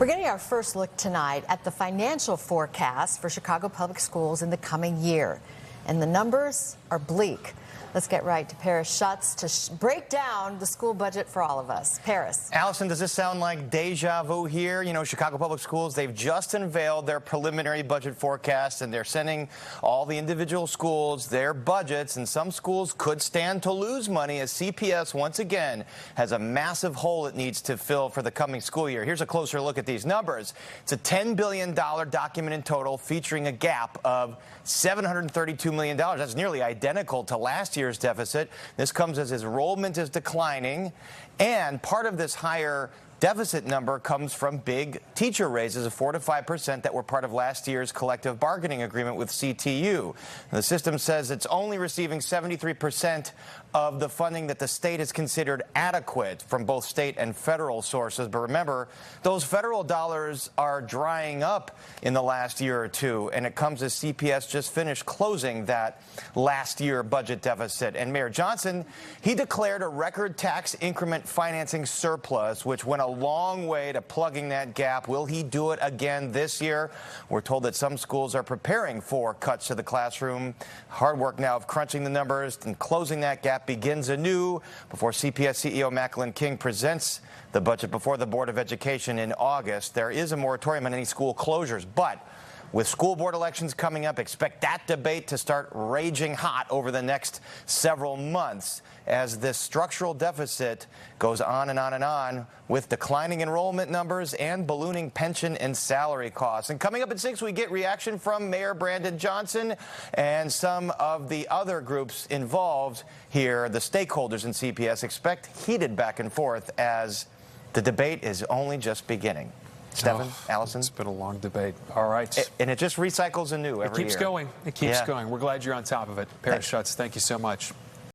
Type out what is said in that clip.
We're getting our first look tonight at the financial forecast for Chicago Public Schools in the coming year. And the numbers are bleak. Let's get right to Paris Schutz to break down the school budget for all of us. Paris. Allison, does this sound like deja vu here? You know, Chicago Public Schools, they've just unveiled their preliminary budget forecast, and they're sending all the individual schools their budgets, and some schools could stand to lose money as CPS once again has a massive hole it needs to fill for the coming school year. Here's a closer look at these numbers. It's a $10 billion document in total, featuring a gap of $732 million. That's nearly identical to last year's deficit. This comes as enrollment is declining, and part of this higher deficit number comes from big teacher raises of 4 to 5% that were part of last year's collective bargaining agreement with CTU. The system says it's only receiving 73% of the funding that the state has considered adequate from both state and federal sources. But remember, those federal dollars are drying up in the last year or two, and it comes as CPS just finished closing that last year budget deficit. And Mayor Johnson, he declared a record tax increment financing surplus, which went a long way to plugging that gap. Will he do it again this year? We're told that some schools are preparing for cuts to the classroom. Hard work now of crunching the numbers and closing that gap begins anew before CPS CEO Macklin King presents the budget before the Board of Education in August. There is a moratorium on any school closures, but with school board elections coming up, expect that debate to start raging hot over the next several months as this structural deficit goes on and on and on with declining enrollment numbers and ballooning pension and salary costs. And coming up at 6, we get reaction from Mayor Brandon Johnson and some of the other groups involved here. The stakeholders in CPS expect heated back and forth as the debate is only just beginning. Stephen, Allison? It's been a long debate. All right. And it just recycles anew every year. It keeps going. It keeps going. We're glad you're on top of it. Paris Schutz, thank you so much.